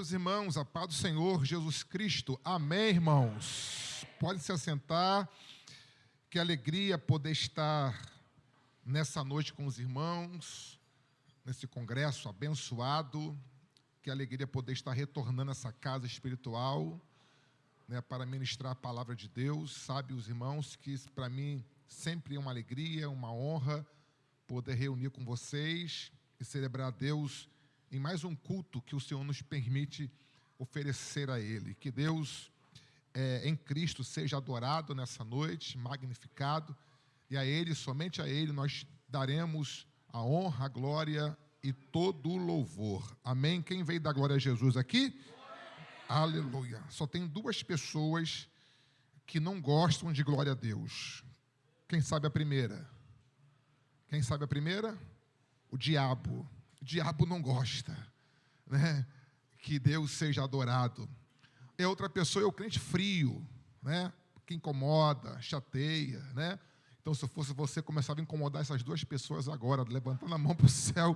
Meus irmãos, a paz do Senhor Jesus Cristo. Amém, irmãos? Podem se assentar. Que alegria poder estar nessa noite com os irmãos, nesse congresso abençoado. Que alegria poder estar retornando a essa casa espiritual, para ministrar a palavra de Deus. Sabe, os irmãos, que para mim sempre é uma alegria, uma honra poder reunir com vocês e celebrar a Deus em mais um culto que o Senhor nos permite oferecer a Ele. Que Deus, em Cristo, seja adorado nessa noite, magnificado, e a Ele, somente a Ele, nós daremos a honra, a glória e todo o louvor. Amém? Quem veio dar glória a Jesus aqui? Aleluia. Só tem duas pessoas que não gostam de glória a Deus. Quem sabe a primeira? Quem sabe a primeira? O diabo. O diabo não gosta, que Deus seja adorado. É outra pessoa, é o crente frio, que incomoda, chateia, Então, se eu fosse você, começava a incomodar essas duas pessoas agora, levantando a mão para o céu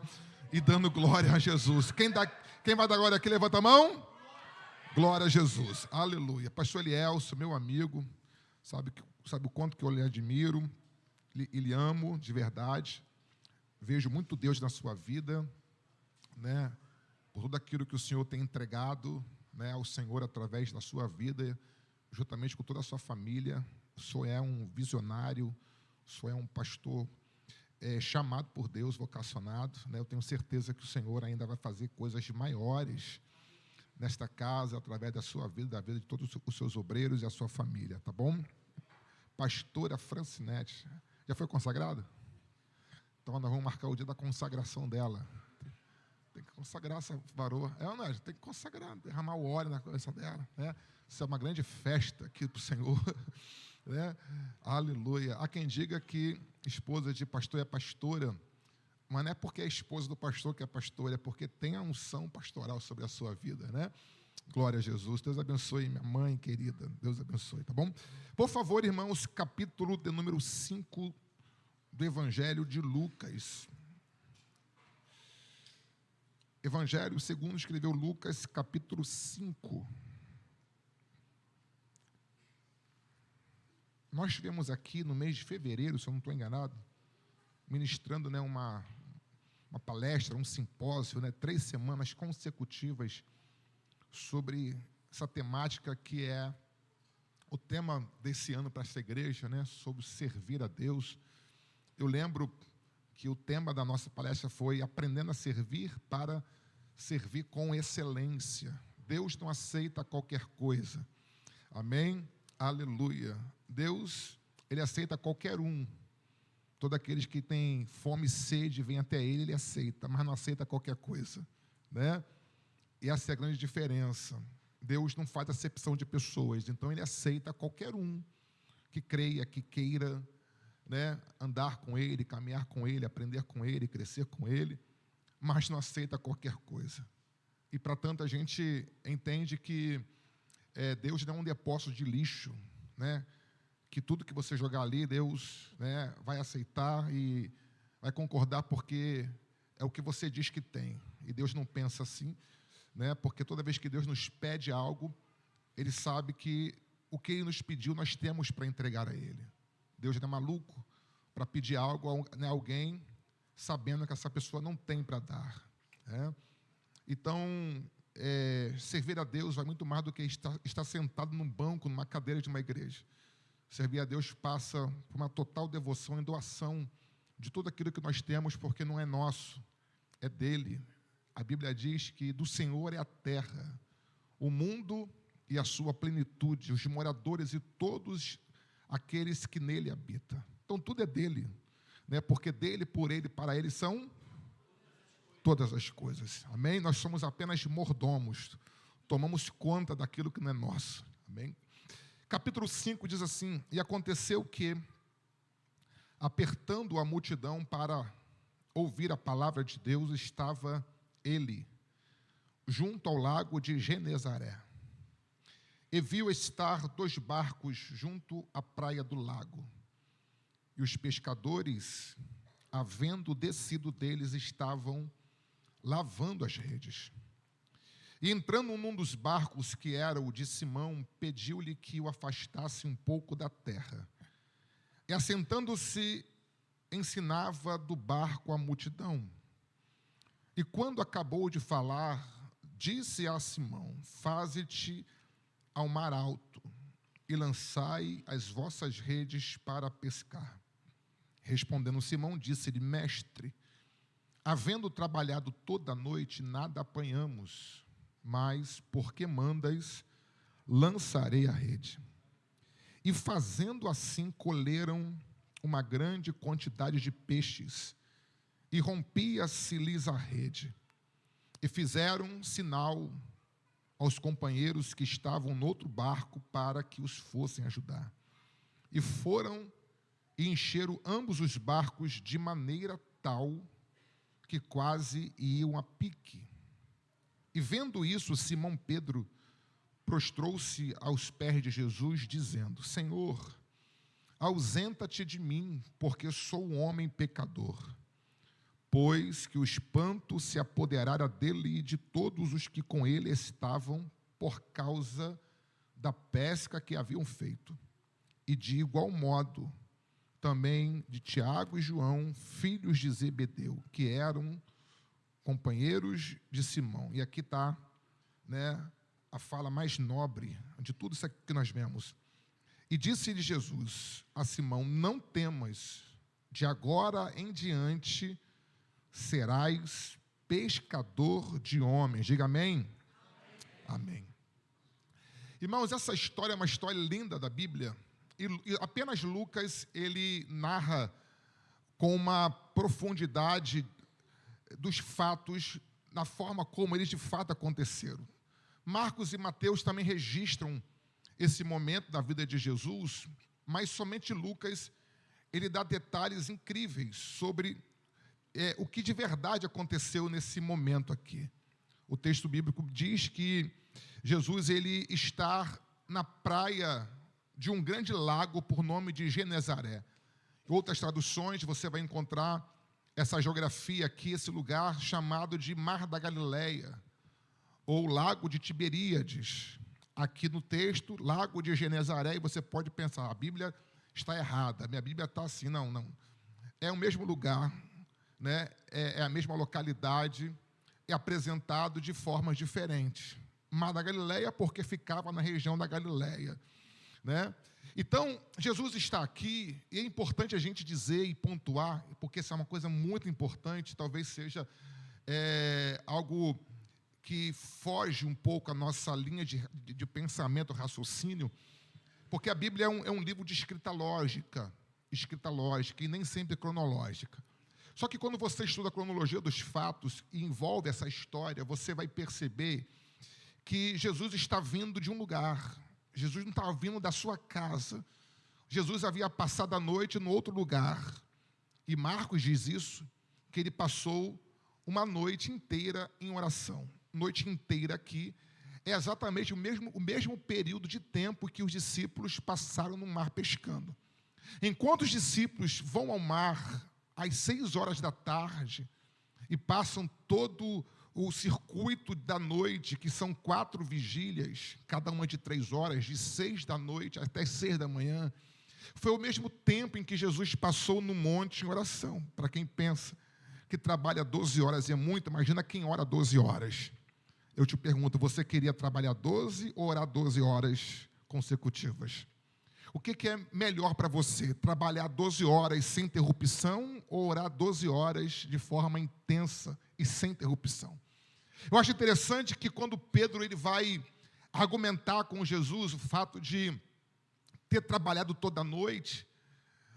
e dando glória a Jesus. Quem vai dar glória aqui, levanta a mão. Glória a Jesus, aleluia. Pastor Elielso, meu amigo, sabe o quanto que eu lhe admiro e lhe amo de verdade. Vejo muito Deus na sua vida, por tudo aquilo que o Senhor tem entregado, ao Senhor através da sua vida, juntamente com toda a sua família. O Senhor é um visionário, o Senhor é um pastor chamado por Deus, vocacionado. Eu tenho certeza que o Senhor ainda vai fazer coisas maiores nesta casa, através da sua vida, da vida de todos os seus obreiros e a sua família, tá bom? Pastora Francinete, já foi consagrada? Então, nós vamos marcar o dia da consagração dela. Tem que consagrar essa varoa. Tem que consagrar, derramar o óleo na cabeça dela. Isso é uma grande festa aqui para o Senhor. Aleluia. Há quem diga que esposa de pastor é pastora, mas não é porque é esposa do pastor que é pastora, é porque tem a unção pastoral sobre a sua vida, Glória a Jesus. Deus abençoe minha mãe querida. Deus abençoe, tá bom? Por favor, irmãos, capítulo de número 5 do Evangelho de Lucas. Evangelho segundo escreveu Lucas, capítulo 5. Nós estivemos aqui no mês de fevereiro, se eu não estou enganado, ministrando uma palestra, um simpósio, 3 semanas consecutivas sobre essa temática que é o tema desse ano para essa igreja, sobre servir a Deus. Eu lembro que o tema da nossa palestra foi aprendendo a servir para servir com excelência. Deus não aceita qualquer coisa. Amém? Aleluia. Deus, Ele aceita qualquer um. Todos aqueles que têm fome e sede vêm até Ele aceita, mas não aceita qualquer coisa. E essa é a grande diferença. Deus não faz acepção de pessoas, então Ele aceita qualquer um que creia, que queira andar com Ele, caminhar com Ele, aprender com Ele, crescer com Ele, mas não aceita qualquer coisa. E para tanta gente entende que Deus não é um depósito de lixo, que tudo que você jogar ali, Deus vai aceitar e vai concordar porque é o que você diz que tem. E Deus não pensa assim, porque toda vez que Deus nos pede algo, Ele sabe que o que Ele nos pediu nós temos para entregar a Ele. Deus não é maluco para pedir algo a alguém sabendo que essa pessoa não tem para dar. Então, servir a Deus vai muito mais do que estar sentado num banco, numa cadeira de uma igreja. Servir a Deus passa por uma total devoção e doação de tudo aquilo que nós temos, porque não é nosso, é dele. A Bíblia diz que do Senhor é a terra, o mundo e a sua plenitude, os moradores e todos aqueles que nele habitam. Então tudo é dele, porque dele, por ele, para ele são todas as coisas. Amém? Nós somos apenas mordomos, tomamos conta daquilo que não é nosso. Amém? Capítulo 5 diz assim: e aconteceu que, apertando a multidão para ouvir a palavra de Deus, estava ele junto ao lago de Genezaré. E viu estar 2 barcos junto à praia do lago. E os pescadores, havendo descido deles, estavam lavando as redes. E entrando num dos barcos, que era o de Simão, pediu-lhe que o afastasse um pouco da terra. E assentando-se, ensinava do barco a multidão. E quando acabou de falar, disse a Simão: faze-te ao mar alto e lançai as vossas redes para pescar. Respondendo Simão, disse-lhe: mestre, havendo trabalhado toda a noite, nada apanhamos, mas, porque mandas, lançarei a rede. E fazendo assim, colheram uma grande quantidade de peixes, e rompia-se-lhes a rede. E fizeram sinal aos companheiros que estavam no outro barco para que os fossem ajudar. E foram e encheram ambos os barcos de maneira tal que quase iam a pique. E vendo isso, Simão Pedro prostrou-se aos pés de Jesus, dizendo: Senhor, ausenta-te de mim, porque sou um homem pecador. Pois que o espanto se apoderara dele e de todos os que com ele estavam, por causa da pesca que haviam feito. E de igual modo, também de Tiago e João, filhos de Zebedeu, que eram companheiros de Simão. E aqui está, a fala mais nobre de tudo isso aqui que nós vemos. E disse-lhe Jesus a Simão: não temas, de agora em diante serás pescador de homens. Diga amém. Amém. Irmãos, essa história é uma história linda da Bíblia, e apenas Lucas, ele narra com uma profundidade dos fatos, na forma como eles de fato aconteceram. Marcos e Mateus também registram esse momento da vida de Jesus, mas somente Lucas, ele dá detalhes incríveis sobre o que de verdade aconteceu nesse momento aqui. O texto bíblico diz que Jesus, ele está na praia de um grande lago por nome de Genezaré. Em outras traduções, você vai encontrar essa geografia aqui, esse lugar chamado de Mar da Galileia, ou Lago de Tiberíades. Aqui no texto, Lago de Genezaré, e você pode pensar, a Bíblia está errada, a minha Bíblia está assim. Não. É o mesmo lugar, é a mesma localidade, é apresentado de formas diferentes. Mar da Galileia, porque ficava na região da Galileia, Então, Jesus está aqui, e é importante a gente dizer e pontuar, porque isso é uma coisa muito importante, talvez seja algo que foge um pouco a nossa linha de pensamento, raciocínio, porque a Bíblia é um livro de escrita lógica, e nem sempre cronológica. Só que quando você estuda a cronologia dos fatos e envolve essa história, você vai perceber que Jesus está vindo de um lugar. Jesus não estava vindo da sua casa. Jesus havia passado a noite no outro lugar. E Marcos diz isso, que ele passou uma noite inteira em oração. Noite inteira aqui é exatamente o mesmo período de tempo que os discípulos passaram no mar pescando. Enquanto os discípulos vão ao mar às 6 horas da tarde e passam todo o circuito da noite, que são 4 vigílias, cada uma de 3 horas, de 6 da noite até 6 da manhã, foi o mesmo tempo em que Jesus passou no monte em oração. Para quem pensa que trabalha 12 horas é muito, imagina quem ora 12 horas. Eu te pergunto, você queria trabalhar 12 ou orar 12 horas consecutivas? O que é melhor para você? Trabalhar 12 horas sem interrupção ou orar 12 horas de forma intensa e sem interrupção? Eu acho interessante que quando Pedro ele vai argumentar com Jesus o fato de ter trabalhado toda a noite,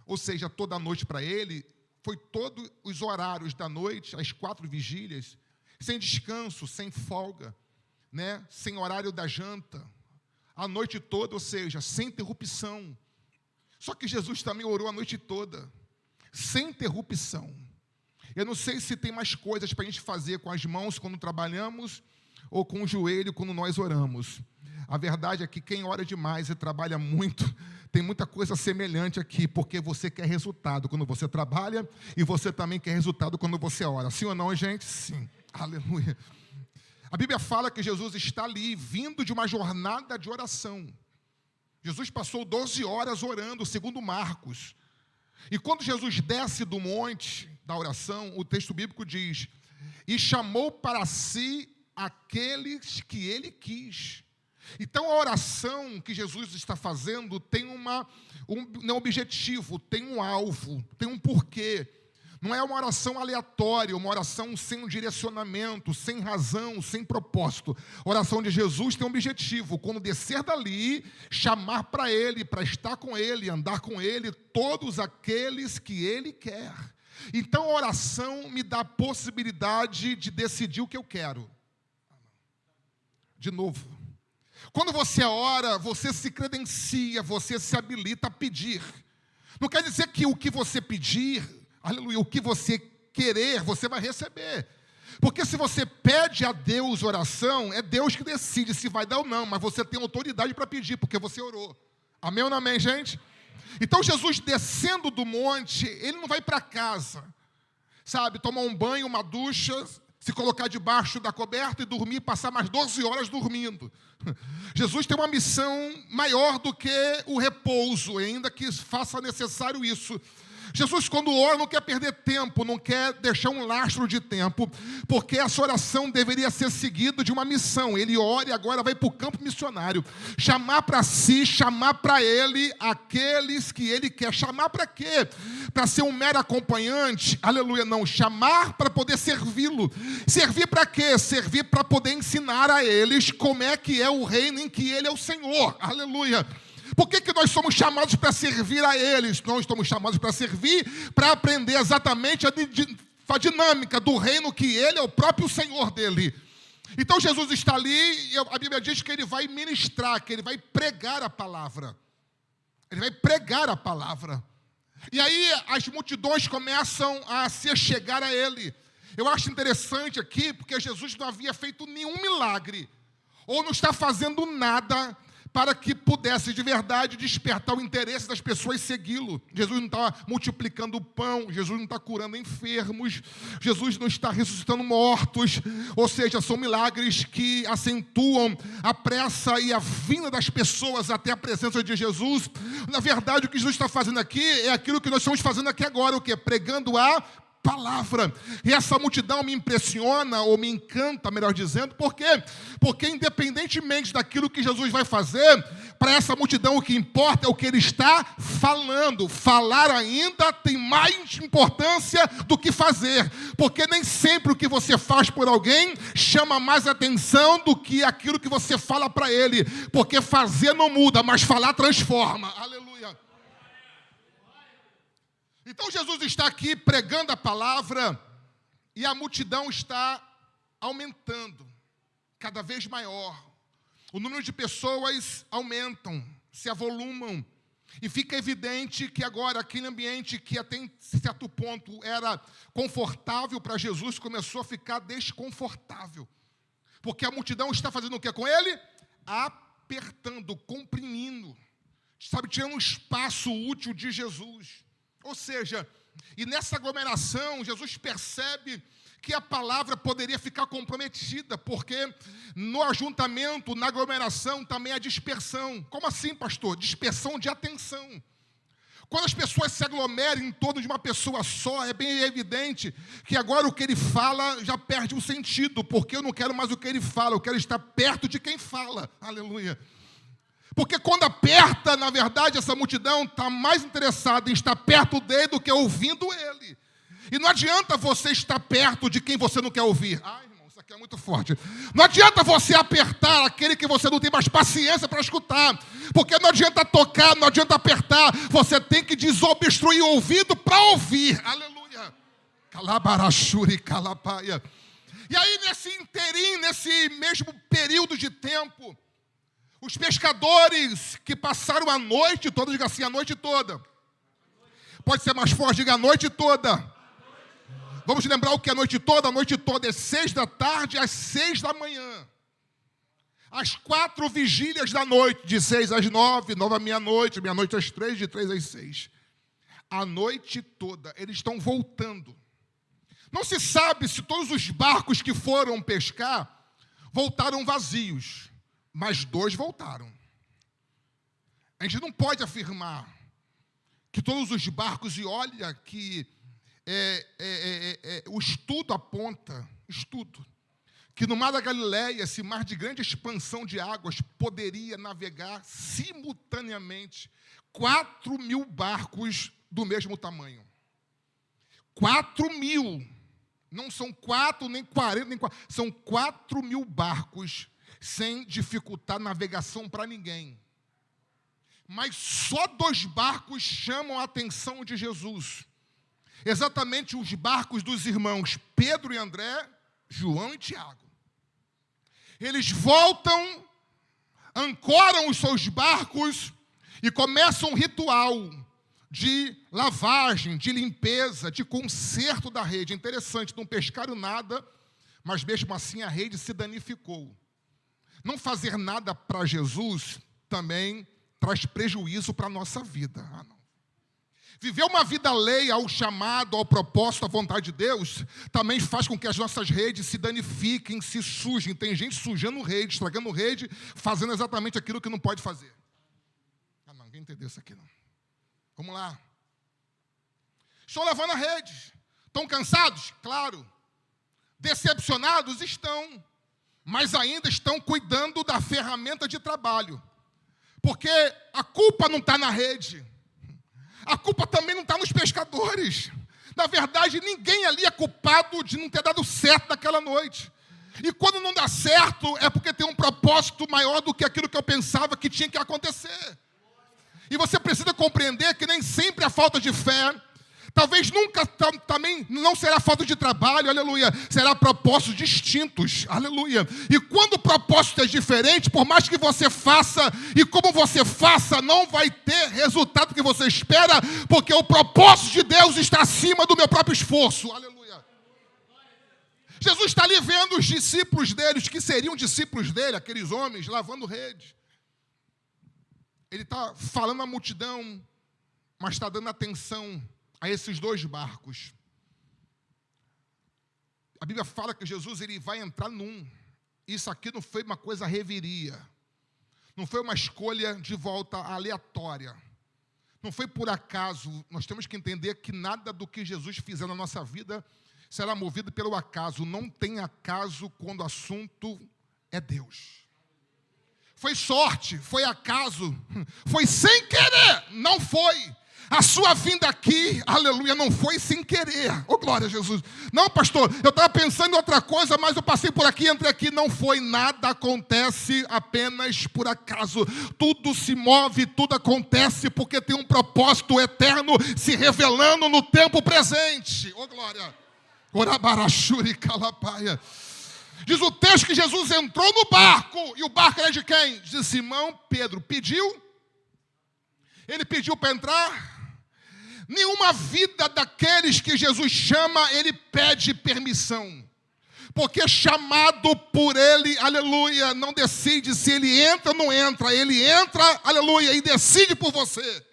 ou seja, toda a noite para ele, foi todos os horários da noite, as 4 vigílias, sem descanso, sem folga, sem horário da janta, a noite toda, ou seja, sem interrupção. Só que Jesus também orou a noite toda, sem interrupção. Eu não sei se tem mais coisas para a gente fazer com as mãos quando trabalhamos, ou com o joelho quando nós oramos. A verdade é que quem ora demais e trabalha muito, tem muita coisa semelhante aqui, porque você quer resultado quando você trabalha, e você também quer resultado quando você ora. Sim ou não, gente? Sim. Aleluia. A Bíblia fala que Jesus está ali, vindo de uma jornada de oração. Jesus passou 12 horas orando, segundo Marcos. E quando Jesus desce do monte da oração, o texto bíblico diz: e chamou para si aqueles que ele quis. Então a oração que Jesus está fazendo tem um objetivo, tem um alvo, tem um porquê. Não é uma oração aleatória, uma oração sem um direcionamento, sem razão, sem propósito. A oração de Jesus tem um objetivo: quando descer dali, chamar para Ele, para estar com Ele, andar com Ele, todos aqueles que Ele quer. Então a oração me dá a possibilidade de decidir o que eu quero. De novo, quando você ora, você se credencia, você se habilita a pedir. Não quer dizer que o que você pedir, aleluia, o que você querer, você vai receber. Porque se você pede a Deus oração, é Deus que decide se vai dar ou não, mas você tem autoridade para pedir, porque você orou. Amém ou não amém, gente? Então Jesus descendo do monte, ele não vai para casa, sabe, tomar um banho, uma ducha, se colocar debaixo da coberta e dormir, passar mais 12 horas dormindo. Jesus tem uma missão maior do que o repouso, ainda que faça necessário isso. Jesus, quando ora, não quer perder tempo, não quer deixar um lastro de tempo, porque essa oração deveria ser seguida de uma missão. Ele ora e agora vai para o campo missionário, chamar para si, chamar para ele aqueles que ele quer. Chamar para quê? Para ser um mero acompanhante? Aleluia, não. Chamar para poder servi-lo. Servir para quê? Servir para poder ensinar a eles como é que é o reino em que ele é o Senhor. Aleluia. Por que nós somos chamados para servir a eles? Nós estamos chamados para servir, para aprender exatamente a dinâmica do reino que ele é o próprio Senhor dele. Então Jesus está ali e a Bíblia diz que ele vai ministrar, que ele vai pregar a palavra. Ele vai pregar a palavra. E aí as multidões começam a se chegar a ele. Eu acho interessante aqui, porque Jesus não havia feito nenhum milagre, ou não está fazendo nada para que pudesse de verdade despertar o interesse das pessoas segui-lo. Jesus não está multiplicando o pão, Jesus não está curando enfermos, Jesus não está ressuscitando mortos, ou seja, são milagres que acentuam a pressa e a vinda das pessoas até a presença de Jesus. Na verdade, o que Jesus está fazendo aqui é aquilo que nós estamos fazendo aqui agora, o quê? Pregando a palavra. E essa multidão me impressiona, ou me encanta, melhor dizendo, por quê? Porque independentemente daquilo que Jesus vai fazer, para essa multidão o que importa é o que ele está falando. Falar ainda tem mais importância do que fazer, porque nem sempre o que você faz por alguém chama mais atenção do que aquilo que você fala para ele, porque fazer não muda, mas falar transforma. Aleluia. Então Jesus está aqui pregando a palavra e a multidão está aumentando, cada vez maior. O número de pessoas aumentam, se avolumam. E fica evidente que agora aquele ambiente que até em certo ponto era confortável para Jesus começou a ficar desconfortável. Porque a multidão está fazendo o que com ele? Apertando, comprimindo, sabe, tirando um espaço útil de Jesus. Ou seja, e nessa aglomeração, Jesus percebe que a palavra poderia ficar comprometida, porque no ajuntamento, na aglomeração, também há dispersão. Como assim, pastor? Dispersão de atenção. Quando as pessoas se aglomeram em torno de uma pessoa só, é bem evidente que agora o que ele fala já perde o sentido, porque eu não quero mais o que ele fala, eu quero estar perto de quem fala. Aleluia. Porque quando aperta, na verdade, essa multidão está mais interessada em estar perto dele do que ouvindo ele. E não adianta você estar perto de quem você não quer ouvir. Ai, irmão, isso aqui é muito forte. Não adianta você apertar aquele que você não tem mais paciência para escutar. Porque não adianta tocar, não adianta apertar. Você tem que desobstruir o ouvido para ouvir. Aleluia. Calabarachuri, calapaia. E aí, nesse inteirinho, nesse mesmo período de tempo, os pescadores que passaram a noite toda, diga assim, a noite toda. Pode ser mais forte, diga a noite toda. Vamos lembrar o que é a noite toda? A noite toda é 6 da tarde às 6 da manhã. As 4 vigílias da noite, de 6 às 9, 9 à meia-noite, meia-noite às 3, de 3 às 6. A noite toda, eles estão voltando. Não se sabe se todos os barcos que foram pescar, voltaram vazios, mas 2 voltaram. A gente não pode afirmar que todos os barcos, e olha que o estudo aponta, que no mar da Galileia, esse mar de grande expansão de águas, poderia navegar simultaneamente 4.000 barcos do mesmo tamanho. 4.000. Não são 4, nem 40, nem 4. São 4.000 barcos sem dificultar a navegação para ninguém. Mas só 2 barcos chamam a atenção de Jesus. Exatamente os barcos dos irmãos Pedro e André, João e Tiago. Eles voltam, ancoram os seus barcos e começam um ritual de lavagem, de limpeza, de conserto da rede. Interessante, não pescaram nada, mas mesmo assim a rede se danificou. Não fazer nada para Jesus também traz prejuízo para a nossa vida. Viver uma vida alheia ao chamado, ao propósito, à vontade de Deus, também faz com que as nossas redes se danifiquem, se sujem. Tem gente sujando rede, estragando rede, fazendo exatamente aquilo que não pode fazer. Ninguém entendeu isso aqui, não. Vamos lá. Estão lavando a rede. Estão cansados? Claro. Decepcionados? Estão. Mas ainda estão cuidando da ferramenta de trabalho. Porque a culpa não está na rede. A culpa também não está nos pescadores. Na verdade, ninguém ali é culpado de não ter dado certo naquela noite. E quando não dá certo, é porque tem um propósito maior do que aquilo que eu pensava que tinha que acontecer. E você precisa compreender que nem sempre a falta de fé, talvez nunca também não será falta de trabalho, aleluia, será propósitos distintos, aleluia. E quando o propósito é diferente, por mais que você faça, e como você faça, não vai ter resultado que você espera, porque o propósito de Deus está acima do meu próprio esforço, aleluia. Jesus está ali vendo os discípulos dele, os que seriam discípulos dele, aqueles homens, lavando rede. Ele está falando à multidão, mas está dando atenção a esses 2 barcos. A Bíblia fala que Jesus ele vai entrar num. Isso aqui não foi uma coisa reviria. Não foi uma escolha de volta aleatória. Não foi por acaso. Nós temos que entender que nada do que Jesus fizer na nossa vida será movido pelo acaso. Não tem acaso quando o assunto é Deus. Foi sorte, foi acaso, foi sem querer, não foi. A sua vinda aqui, aleluia, não foi sem querer. Oh, glória a Jesus. Não, pastor, eu estava pensando em outra coisa, mas eu passei por aqui, entrei aqui. Não foi, nada acontece apenas por acaso. Tudo se move, tudo acontece porque tem um propósito eterno se revelando no tempo presente. Oh, glória. Orabarachuri calapaia. Diz o texto que Jesus entrou no barco. E o barco era de quem? De Simão Pedro. Pediu? Ele pediu para entrar? Nenhuma vida daqueles que Jesus chama, ele pede permissão. Porque chamado por ele, aleluia, não decide se ele entra ou não entra. Ele entra, aleluia, e decide por você.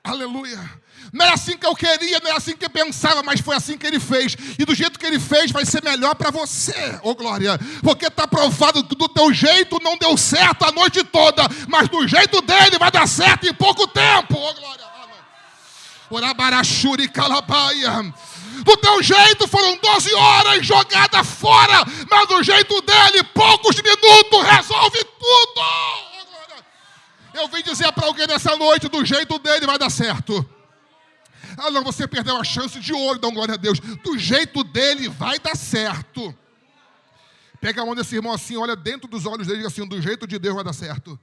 Aleluia. Não era assim que eu queria, não era assim que eu pensava, mas foi assim que ele fez. E do jeito que ele fez, vai ser melhor para você, ô glória. Porque está provado que do teu jeito não deu certo a noite toda, mas do jeito dele vai dar certo em pouco tempo, ô glória. Orabarachuri calabaia. Do teu jeito foram 12 horas jogadas fora, mas do jeito dele, poucos minutos resolve tudo. Ô glória. Eu vim dizer para alguém nessa noite, do jeito dele vai dar certo. Ah, não, você perdeu a chance de ouro, dá glória a Deus. Do jeito dele vai dar certo. Pega a mão desse irmão assim, olha dentro dos olhos dele e diz assim, do jeito de Deus vai dar certo.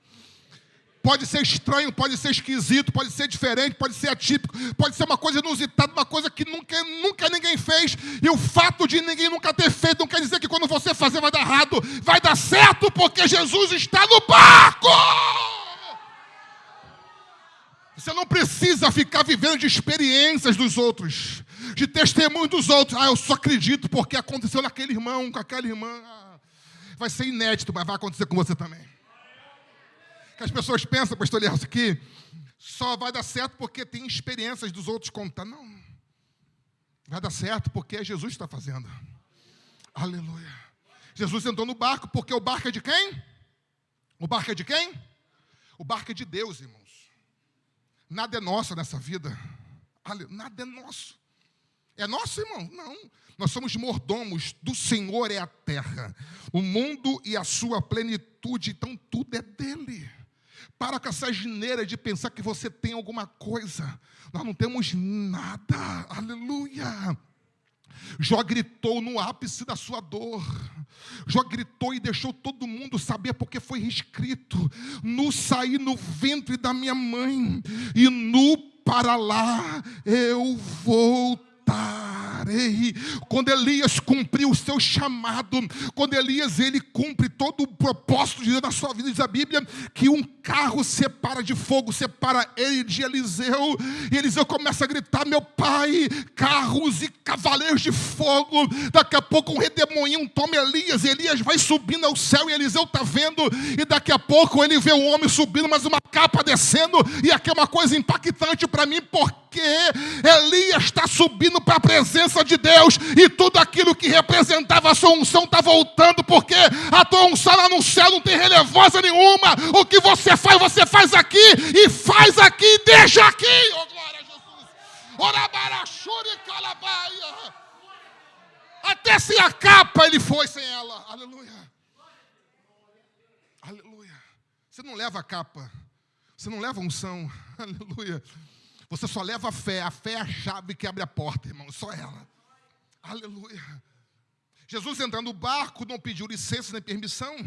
Pode ser estranho, pode ser esquisito, pode ser diferente, pode ser atípico, pode ser uma coisa inusitada, uma coisa que nunca ninguém fez. E o fato de ninguém nunca ter feito não quer dizer que quando você fazer vai dar errado. Vai dar certo porque Jesus está no barco. Você não precisa ficar vivendo de experiências dos outros, de testemunhos dos outros. Ah, eu só acredito porque aconteceu naquele irmão, com aquela irmã. Ah, vai ser inédito, mas vai acontecer com você também. Que as pessoas pensam, pastor Elias, que só vai dar certo porque tem experiências dos outros contando. Não. Vai dar certo porque é Jesus que está fazendo. Aleluia. Jesus entrou no barco, porque o barco é de quem? O barco é de quem? O barco é de Deus, irmãos. Nada é nosso nessa vida. Nada é nosso. É nosso, irmão? Não. Nós somos mordomos. Do Senhor é a terra, o mundo e a sua plenitude. Então tudo é dele. Para com essa gineira de pensar que você tem alguma coisa. Nós não temos nada. Aleluia. Jó gritou no ápice da sua dor. Jó gritou e deixou todo mundo saber, porque foi escrito: nu saí no ventre da minha mãe, e nu para lá eu voltarei. Quando Elias cumpriu o seu chamado, quando Elias ele cumpre todo o propósito de Deus na sua vida, diz a Bíblia que um carro separa de fogo, separa ele de Eliseu, e Eliseu começa a gritar: meu pai, carros e cavaleiros de fogo. Daqui a pouco um redemoinho toma Elias, Elias vai subindo ao céu e Eliseu está vendo, e daqui a pouco ele vê um homem subindo, mas uma capa descendo, e aqui é uma coisa impactante para mim, porque Elias está subindo para a presença de Deus, e tudo aquilo que representava a sua unção está voltando, porque a tua unção lá no céu não tem relevância nenhuma. O que você faz aqui, e faz aqui, e deixa aqui. Oh, glória a Jesus. Orabarachuri calabaia. Até sem a capa ele foi sem ela. Aleluia. Aleluia. Você não leva a capa, você não leva a unção. Aleluia. Você só leva a fé. A fé é a chave que abre a porta, irmão. Só ela. Aleluia. Jesus entrando no barco, não pediu licença nem permissão.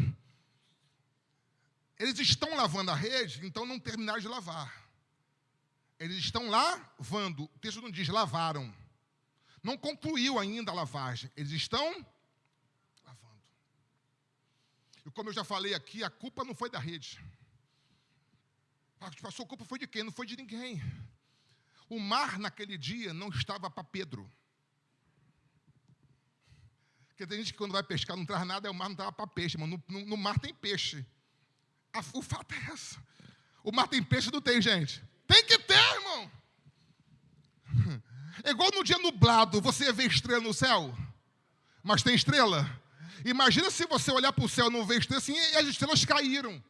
Eles estão lavando a rede, então não terminaram de lavar. Eles estão lavando. O texto não diz lavaram. Não concluiu ainda a lavagem. Eles estão lavando. E como eu já falei aqui, a culpa não foi da rede. A culpa foi de quem? Não foi de ninguém. O mar naquele dia não estava para Pedro. Porque tem gente que quando vai pescar não traz nada, o mar não estava para peixe, mas no mar tem peixe. O fato é esse. O mar tem peixe, não tem, gente? Tem que ter, irmão. É igual no dia nublado, você vê estrela no céu, mas tem estrela. Imagina se você olhar para o céu e não ver estrela assim, e as estrelas caíram.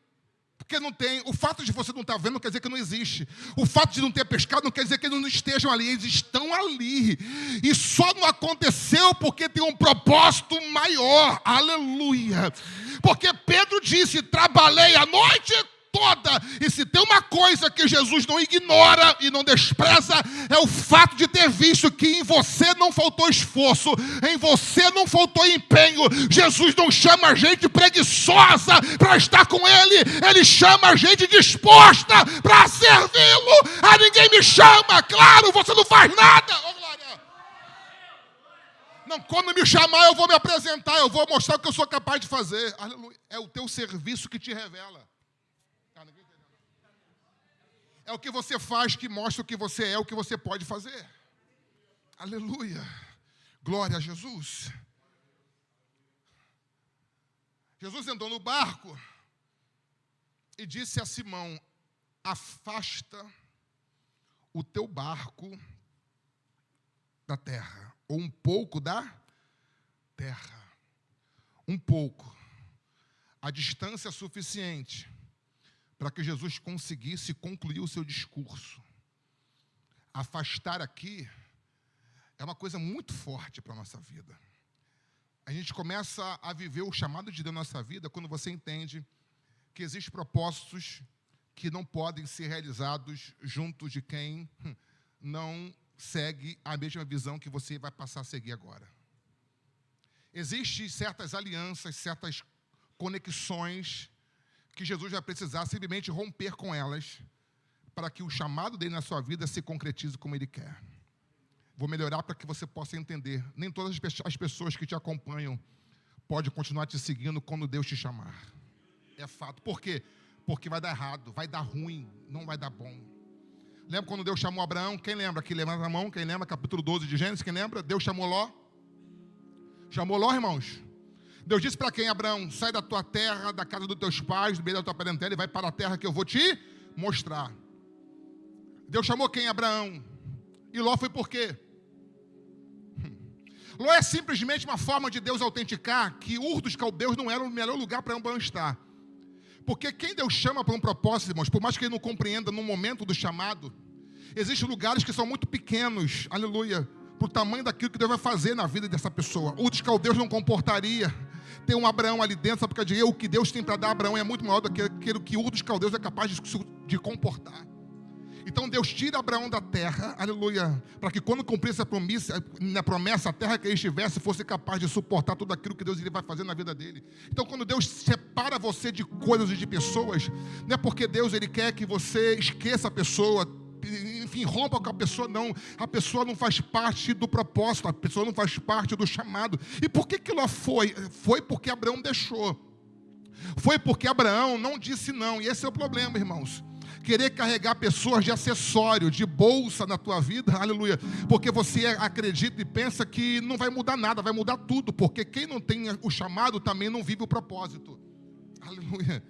Porque não tem. O fato de você não estar vendo não quer dizer que não existe. O fato de não ter pescado não quer dizer que eles não estejam ali. Eles estão ali. E só não aconteceu porque tem um propósito maior. Aleluia. Porque Pedro disse: trabalhei a noite toda. E se tem uma coisa que Jesus não ignora e não despreza, é o fato de ter visto que em você não faltou esforço, em você não faltou empenho. Jesus não chama a gente preguiçosa para estar com Ele, Ele chama a gente disposta para servi-lo. A ninguém me chama, claro, você não faz nada. Oh, glória. Não, quando me chamar eu vou me apresentar, eu vou mostrar o que eu sou capaz de fazer. Aleluia. É o teu serviço que te revela. É o que você faz que mostra o que você é, o que você pode fazer. Aleluia. Glória a Jesus. Jesus entrou no barco e disse a Simão: afasta o teu barco da terra, ou um pouco da terra. Um pouco. A distância suficiente para que Jesus conseguisse concluir o seu discurso. Afastar aqui é uma coisa muito forte para a nossa vida. A gente começa a viver o chamado de Deus na nossa vida quando você entende que existem propósitos que não podem ser realizados junto de quem não segue a mesma visão que você vai passar a seguir agora. Existem certas alianças, certas conexões que Jesus vai precisar simplesmente romper com elas para que o chamado dele na sua vida se concretize como ele quer. Vou melhorar para que você possa entender. Nem todas as pessoas que te acompanham podem continuar te seguindo quando Deus te chamar. É fato. Por quê? Porque vai dar errado, vai dar ruim, não vai dar bom. Lembra quando Deus chamou Abraão? Quem lembra? Aqui levanta a mão. Quem lembra? Capítulo 12 de Gênesis. Quem lembra? Deus chamou Ló. Chamou Ló, irmãos? Deus disse para quem, Abraão? Sai da tua terra, da casa dos teus pais, do meio da tua parentela, e vai para a terra que eu vou te mostrar. Deus chamou quem, Abraão? E Ló foi por quê? Ló é simplesmente uma forma de Deus autenticar que Ur dos Caldeus não era o melhor lugar para Abrão estar. Porque quem Deus chama para um propósito, irmãos, por mais que ele não compreenda no momento do chamado, existem lugares que são muito pequenos, aleluia, para o tamanho daquilo que Deus vai fazer na vida dessa pessoa. Ur dos Caldeus não comportaria ter um Abraão ali dentro, sabe porque o que Deus tem para dar a Abraão é muito maior do que aquilo que Ur dos Caldeus é capaz de comportar. Então Deus tira Abraão da terra, aleluia, para que quando cumprisse a promessa, a terra que ele estivesse fosse capaz de suportar tudo aquilo que Deus vai fazer na vida dele. Então quando Deus separa você de coisas e de pessoas, não é porque Deus ele quer que você esqueça a pessoa, enfim, rompa com a pessoa, não. A pessoa não faz parte do propósito, a pessoa não faz parte do chamado. E por que Ló foi? Foi porque Abraão deixou. Foi porque Abraão não disse não. E esse é o problema, irmãos. Querer carregar pessoas de acessório, de bolsa na tua vida, aleluia, porque você acredita e pensa que não vai mudar nada, vai mudar tudo, porque quem não tem o chamado também não vive o propósito, aleluia.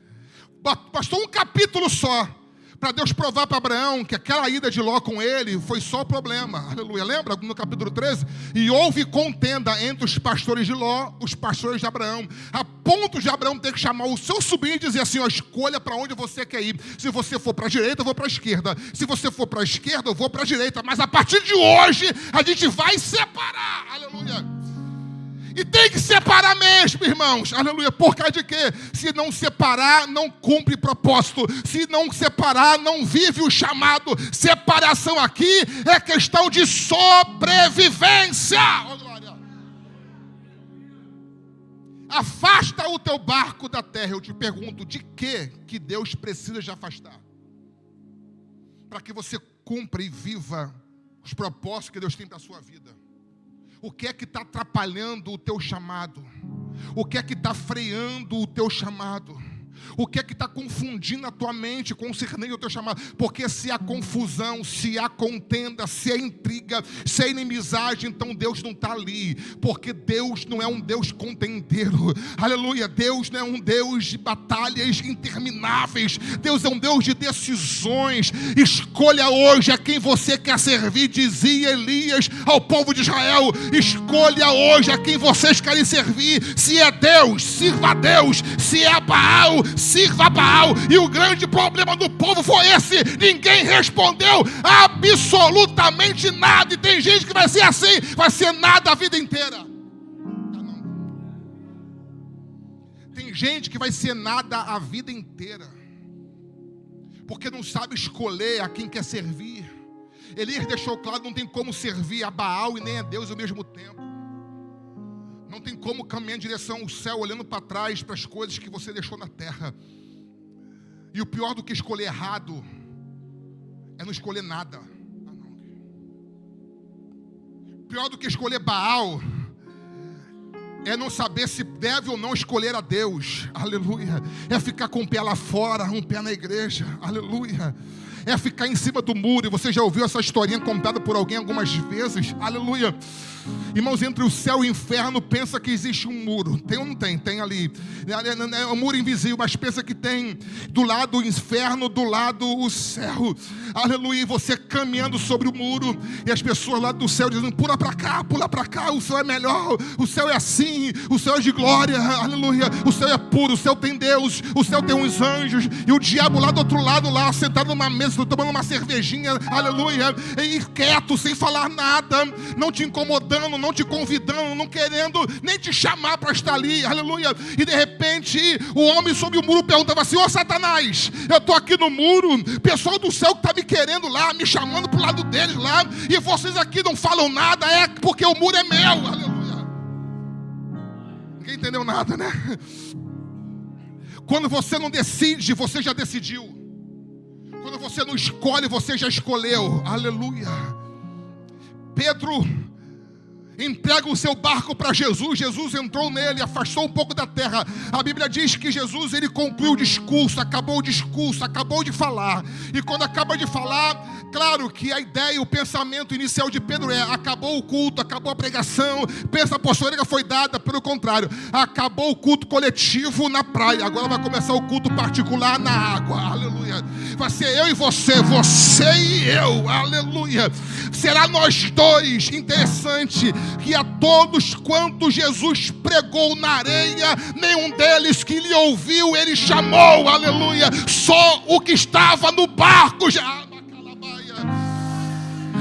Bastou um capítulo só para Deus provar para Abraão que aquela ida de Ló com ele foi só o problema, aleluia. Lembra no capítulo 13? E houve contenda entre os pastores de Ló, os pastores de Abraão, a ponto de Abraão ter que chamar o seu sobrinho e dizer assim, ó, escolha para onde você quer ir. Se você for para a direita, eu vou para a esquerda. Se você for para a esquerda, eu vou para a direita. Mas a partir de hoje, a gente vai separar, aleluia. E tem que separar mesmo, irmãos, aleluia, por causa de quê? Se não separar, não cumpre propósito. Se não separar, não vive o chamado. Separação aqui é questão de sobrevivência. Oh, glória. Afasta o teu barco da terra. Eu te pergunto, de que Deus precisa de afastar? Para que você cumpra e viva os propósitos que Deus tem para a sua vida. O que é que está atrapalhando o teu chamado? O que é que está freando o teu chamado? O que é que está confundindo a tua mente concernente ao teu chamado? Porque se há confusão, se há contenda, se há intriga, se há inimizade, então Deus não está ali. Porque Deus não é um Deus contendeiro. Aleluia. Deus não é um Deus de batalhas intermináveis. Deus é um Deus de decisões. Escolha hoje a quem você quer servir, dizia Elias ao povo de Israel. Escolha hoje a quem vocês querem servir. Se é Deus, sirva a Deus. Se é Baal, sirva a Baal. E o grande problema do povo foi esse: ninguém respondeu absolutamente nada. E tem gente que vai ser assim, vai ser nada a vida inteira. Tem gente que vai ser nada a vida inteira, porque não sabe escolher a quem quer servir. Elias deixou claro, não tem como servir a Baal e nem a Deus ao mesmo tempo. Não tem como caminhar em direção ao céu olhando para trás para as coisas que você deixou na terra. E o pior do que escolher errado é não escolher nada. Pior do que escolher Baal é não saber se deve ou não escolher a Deus. Aleluia. É ficar com um pé lá fora, um pé na igreja. Aleluia. É ficar em cima do muro. E você já ouviu essa historinha contada por alguém algumas vezes? Aleluia. Irmãos, entre o céu e o inferno, pensa que existe um muro. Tem ou não tem? Tem ali. É um muro invisível, mas pensa que tem do lado o inferno, do lado o céu. Aleluia. E você caminhando sobre o muro, e as pessoas lá do céu dizendo, pula para cá, o céu é melhor, o céu é assim, o céu é de glória, aleluia. O céu é puro, o céu tem Deus, o céu tem uns anjos, e o diabo lá do outro lado, lá sentado numa mesa, tomando uma cervejinha, aleluia, e quieto, sem falar nada, não te incomodando, não te convidando, não querendo nem te chamar para estar ali, aleluia. E de repente o homem sob o muro perguntava assim, ô Satanás, eu estou aqui no muro, pessoal do céu que está me querendo lá, me chamando para o lado deles lá, e vocês aqui não falam nada, é porque o muro é meu, aleluia. Ninguém entendeu nada, né? Quando você não decide, você já decidiu. Quando você não escolhe, você já escolheu, aleluia. Pedro entrega o seu barco para Jesus. Jesus entrou nele, afastou um pouco da terra. A Bíblia diz que Jesus, ele concluiu o discurso, acabou de falar. E quando acaba de falar, claro que a ideia, o pensamento inicial de Pedro é, acabou o culto, acabou a pregação, pensa apostólica foi dada. Pelo contrário, acabou o culto coletivo na praia, agora vai começar o culto particular na água, aleluia. Vai ser eu e você e eu, aleluia. será nós dois. Interessante que a todos quantos Jesus pregou na areia, nenhum deles que lhe ouviu, ele chamou, aleluia. Só o que estava no barco já.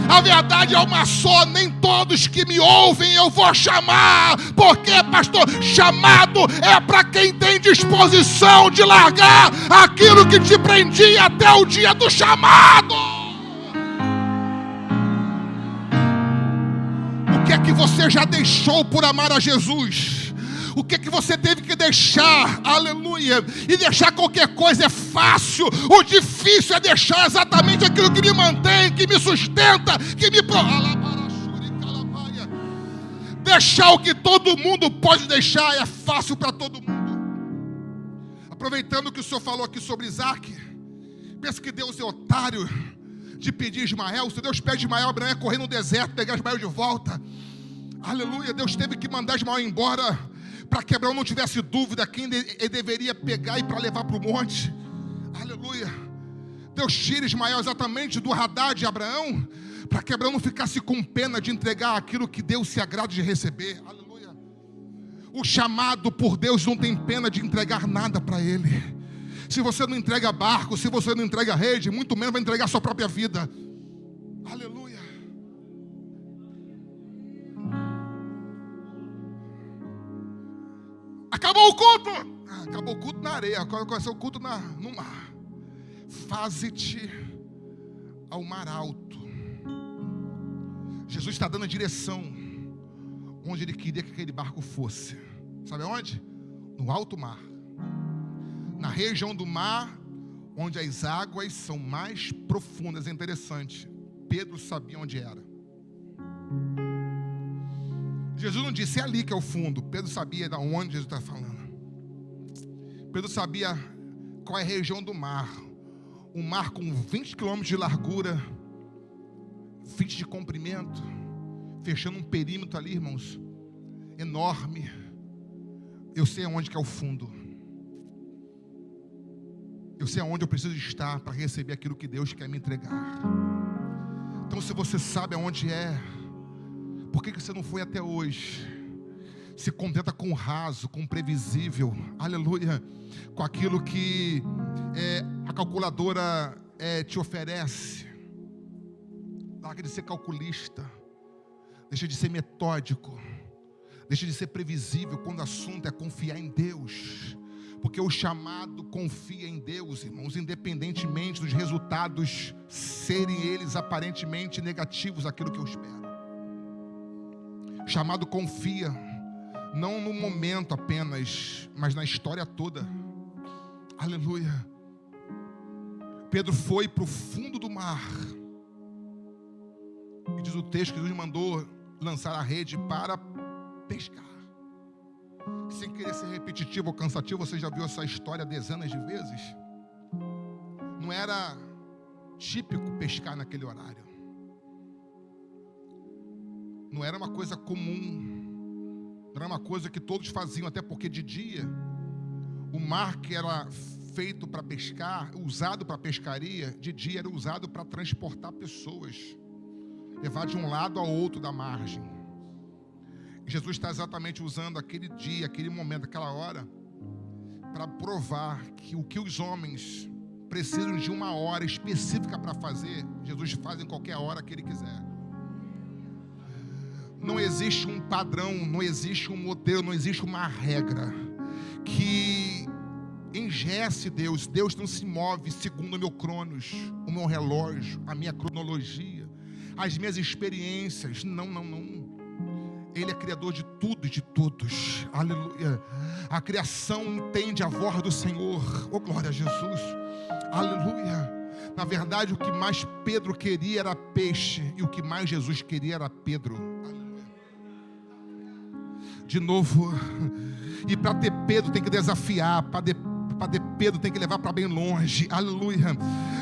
A verdade é uma só, nem todos que me ouvem eu vou chamar. Por quê, pastor? Chamado é para quem tem disposição de largar aquilo que te prendia até o dia do chamado. O que é que você já deixou por amar a Jesus? O que é que você teve que deixar? Aleluia. E deixar qualquer coisa é fácil. O difícil é deixar exatamente aquilo que me mantém, que me sustenta, que me... Deixar o que todo mundo pode deixar é fácil para todo mundo. Aproveitando que o senhor falou aqui sobre Isaac, pensa que Deus é otário de pedir Ismael. Se Deus pede Ismael, Abraão ia correr no deserto, pegar Ismael de volta. Aleluia. Deus teve que mandar Ismael embora para que Abraão não tivesse dúvida quem ele deveria pegar e para levar para o monte. Aleluia. Deus tira Ismael exatamente do radar de Abraão, para que Abraão não ficasse com pena de entregar aquilo que Deus se agrada de receber. Aleluia. O chamado por Deus não tem pena de entregar nada para ele. Se você não entrega barco, se você não entrega rede, muito menos vai entregar a sua própria vida. Aleluia. Acabou o culto. Acabou o culto na areia. Agora começou o culto no mar. Faze-te ao mar alto. Jesus está dando a direção onde ele queria que aquele barco fosse. Sabe aonde? No alto mar. Na região do mar onde as águas são mais profundas. É interessante. Pedro sabia onde era. Jesus não disse, é ali que é o fundo. Pedro sabia de onde Jesus está falando. Pedro sabia qual é a região do mar. Um mar com 20 quilômetros de largura, 20 de comprimento, fechando um perímetro ali, irmãos, enorme. Eu sei aonde que é o fundo. Eu sei aonde eu preciso estar para receber aquilo que Deus quer me entregar. Então, se você sabe aonde é, por que você não foi até hoje? Se contenta com o raso, com o previsível, aleluia, com aquilo que a calculadora te oferece. Larga de ser calculista, deixa de ser metódico, deixa de ser previsível quando o assunto é confiar em Deus. Porque o chamado confia em Deus, irmãos, independentemente dos resultados serem eles aparentemente negativos, aquilo que eu espero. O chamado confia, não no momento apenas, mas na história toda. Aleluia. Pedro foi para o fundo do mar. E diz o texto que Jesus mandou lançar a rede para pescar. Sem querer ser repetitivo ou cansativo, você já viu essa história dezenas de vezes? Não era típico pescar naquele horário. Não era uma coisa comum. Não era uma coisa que todos faziam, até porque de dia o mar que era feito para pescar, usado para pescaria, de dia era usado para transportar pessoas, levar de um lado ao outro da margem. Jesus está exatamente usando aquele dia, aquele momento, aquela hora, para provar que o que os homens precisam de uma hora específica para fazer, Jesus faz em qualquer hora que Ele quiser. Não existe um padrão, não existe um modelo, não existe uma regra que engesse Deus. Deus não se move segundo o meu cronos, o meu relógio, a minha cronologia, as minhas experiências. Não. Ele é criador de tudo e de todos. Aleluia. A criação entende a voz do Senhor. Oh, glória a Jesus. Aleluia. Na verdade, o que mais Pedro queria era peixe, e o que mais Jesus queria era Pedro. Aleluia. De novo. E para ter Pedro tem que desafiar, para ter Pedro tem que levar para bem longe. Aleluia.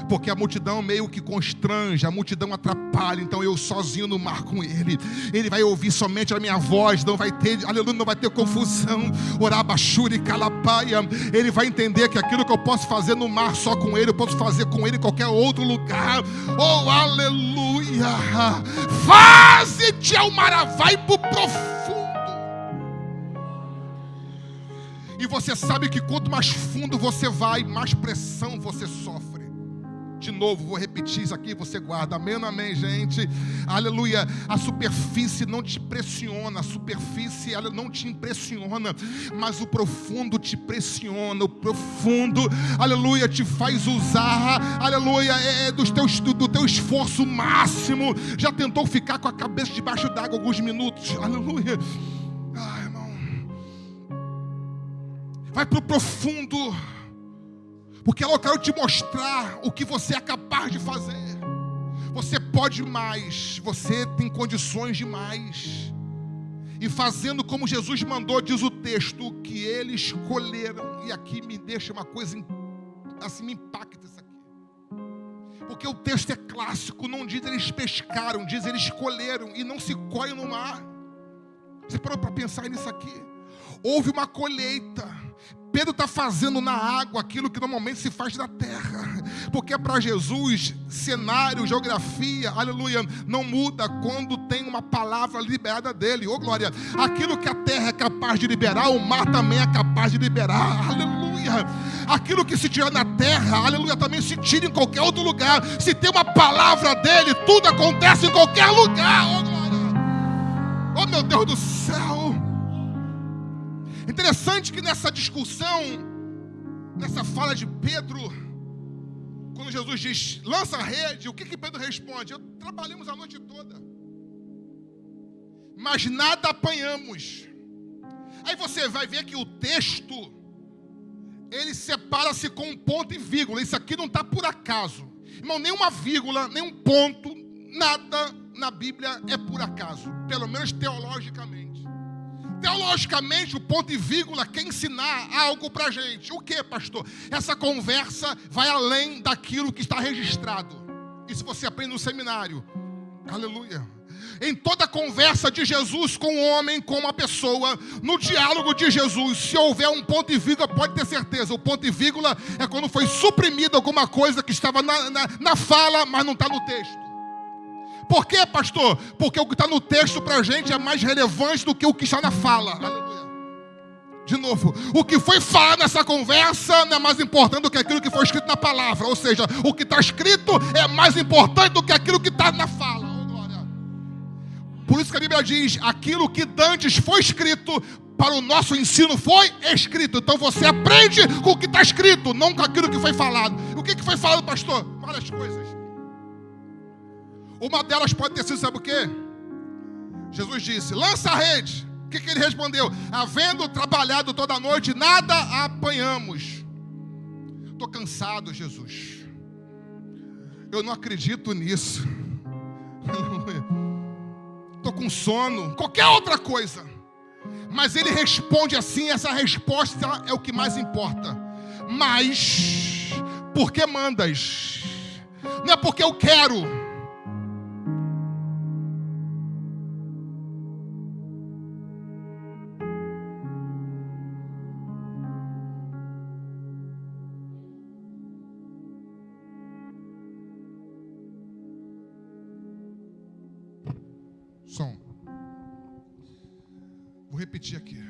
Porque a multidão meio que constrange, a multidão atrapalha. Então eu sozinho no mar com ele, ele vai ouvir somente a minha voz. Não vai ter, aleluia, não vai ter confusão. Orabachuri calapaia. Ele vai entender que aquilo que eu posso fazer no mar só com ele, eu posso fazer com ele em qualquer outro lugar. Oh, aleluia. aleluia, faze-te ao mar, vai para o profundo. E você sabe que quanto mais fundo você vai, mais pressão você sofre. De novo, vou repetir isso aqui, você guarda. Amém, amém, gente. Aleluia. A superfície não te pressiona, a superfície ela não te impressiona, mas o profundo te pressiona. O profundo, aleluia, te faz usar, aleluia, do teu esforço máximo. Já tentou ficar com a cabeça debaixo d'água alguns minutos? Aleluia. Ai, irmão. Vai para o profundo. Porque eu quero te mostrar o que você é capaz de fazer. Você pode mais, você tem condições de mais. E fazendo como Jesus mandou, diz o texto, que eles escolheram. E aqui me deixa uma coisa, assim, me impacta isso aqui. Porque o texto é clássico, não diz eles pescaram, diz eles escolheram. E não se colhe no mar. Você parou para pensar nisso aqui? Houve uma colheita. Pedro está fazendo na água aquilo que normalmente se faz na terra. Porque para Jesus, cenário, geografia, aleluia, não muda quando tem uma palavra liberada dele. Ô glória, aquilo que a terra é capaz de liberar, o mar também é capaz de liberar. Aleluia. Aquilo que se tira na terra, aleluia, também se tira em qualquer outro lugar. Se tem uma palavra dele, tudo acontece em qualquer lugar. Ô glória. Oh meu Deus do céu. Interessante que nessa discussão, nessa fala de Pedro, quando Jesus diz, lança a rede, o que Pedro responde? Trabalhamos a noite toda, mas nada apanhamos. Aí você vai ver que o texto, ele separa-se com um ponto e vírgula. Isso aqui não está por acaso. Irmão, nenhuma vírgula, nenhum ponto, nada na Bíblia é por acaso. Pelo menos teologicamente. Teologicamente, o ponto e vírgula quer ensinar algo para a gente. O que, pastor? Essa conversa vai além daquilo que está registrado. Isso você aprende no seminário. Aleluia. Em toda conversa de Jesus com um homem, com uma pessoa, no diálogo de Jesus, se houver um ponto e vírgula, pode ter certeza, o ponto e vírgula é quando foi suprimida alguma coisa que estava na fala, mas não está no texto. Por quê, pastor? Porque o que está no texto para a gente é mais relevante do que o que está na fala. Aleluia. De novo, o que foi falado nessa conversa não é mais importante do que aquilo que foi escrito na palavra. Ou seja, o que está escrito é mais importante do que aquilo que está na fala. Oh, glória. Por isso que a Bíblia diz, aquilo que dantes foi escrito, para o nosso ensino foi escrito. Então você aprende com o que está escrito, não com aquilo que foi falado. O que foi falado, pastor? Várias coisas. Uma delas pode ter sido, sabe o quê? Jesus disse, lança a rede. O que ele respondeu? Havendo trabalhado toda a noite, nada apanhamos. Estou cansado, Jesus. Eu não acredito nisso. Estou com sono. Qualquer outra coisa. Mas ele responde assim, essa resposta é o que mais importa. Mas, por que mandas? Não é porque eu quero. Som. Vou repetir aqui.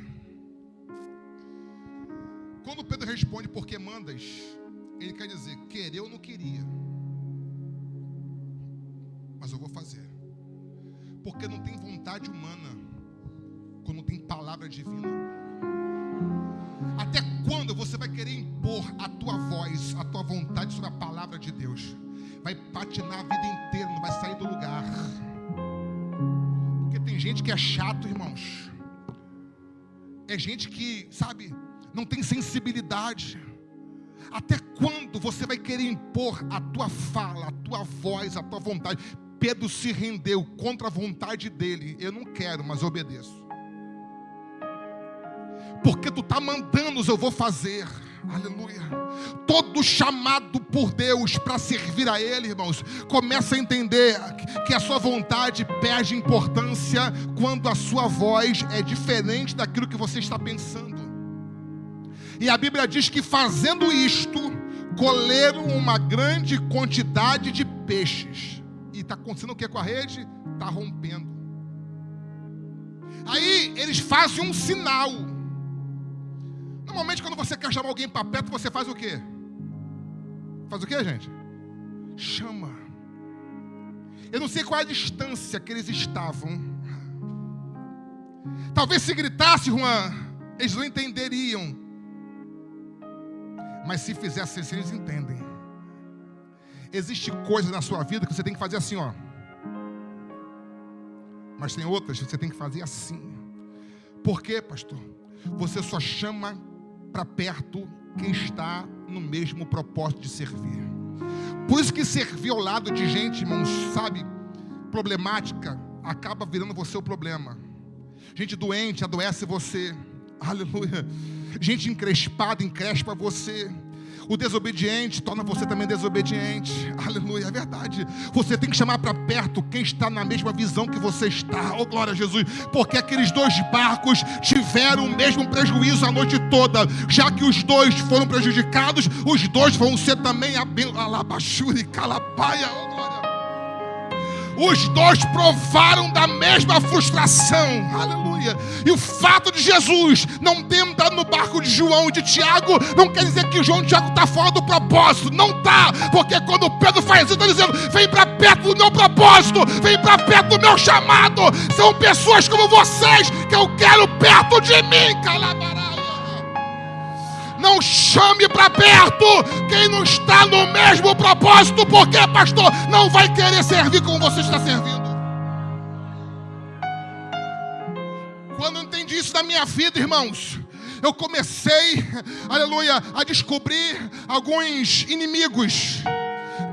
Quando Pedro responde por que mandas, ele quer dizer, querer eu não queria, mas eu vou fazer. Porque não tem vontade humana quando não tem palavra divina. Até quando você vai querer impor a tua voz, a tua vontade sobre a palavra de Deus? Vai patinar a vida inteira, não vai sair do lugar. Porque tem gente que é chato, irmãos. É gente que, sabe, não tem sensibilidade. Até quando você vai querer impor a tua fala, a tua voz, a tua vontade? Pedro se rendeu contra a vontade dele. Eu não quero, mas obedeço. Porque tu está mandando, eu vou fazer. Aleluia. Todo chamado por Deus para servir a Ele, irmãos, começa a entender que a sua vontade perde importância quando a sua voz é diferente daquilo que você está pensando. E a Bíblia diz que fazendo isto, colheram uma grande quantidade de peixes. E está acontecendo o que com a rede? Está rompendo. Aí eles fazem um sinal. Normalmente quando você quer chamar alguém para perto, você faz o quê? Faz o quê, gente? Chama. Eu não sei qual é a distância que eles estavam. Talvez se gritasse, Juan, eles não entenderiam. Mas se fizesse assim, eles entendem. Existe coisa na sua vida que você tem que fazer assim, ó. Mas tem outras que você tem que fazer assim. Por quê, pastor? Você só chama para perto quem está no mesmo propósito de servir. Por isso que servir ao lado de gente, irmãos, sabe, problemática, acaba virando você o problema. Gente doente adoece você. Aleluia. Gente encrespada encrespa você. O desobediente torna você também desobediente. Aleluia, é verdade. Você tem que chamar para perto quem está na mesma visão que você está. Oh, glória a Jesus. Porque aqueles dois barcos tiveram o mesmo prejuízo a noite toda. Já que os dois foram prejudicados, os dois vão ser também alabachura e calabaia. Oh, glória. Os dois provaram da mesma frustração. Aleluia. E o fato de Jesus não ter entrado no barco de João e de Tiago não quer dizer que João e Tiago estão fora do propósito. Não está. Porque quando Pedro faz isso, está dizendo: vem para perto do meu propósito, vem para perto do meu chamado. São pessoas como vocês que eu quero perto de mim. Calabará. Não chame para perto quem não está no mesmo propósito, porque, pastor, não vai querer servir como você está servindo. Quando eu entendi isso na minha vida, irmãos, eu comecei, aleluia, a descobrir alguns inimigos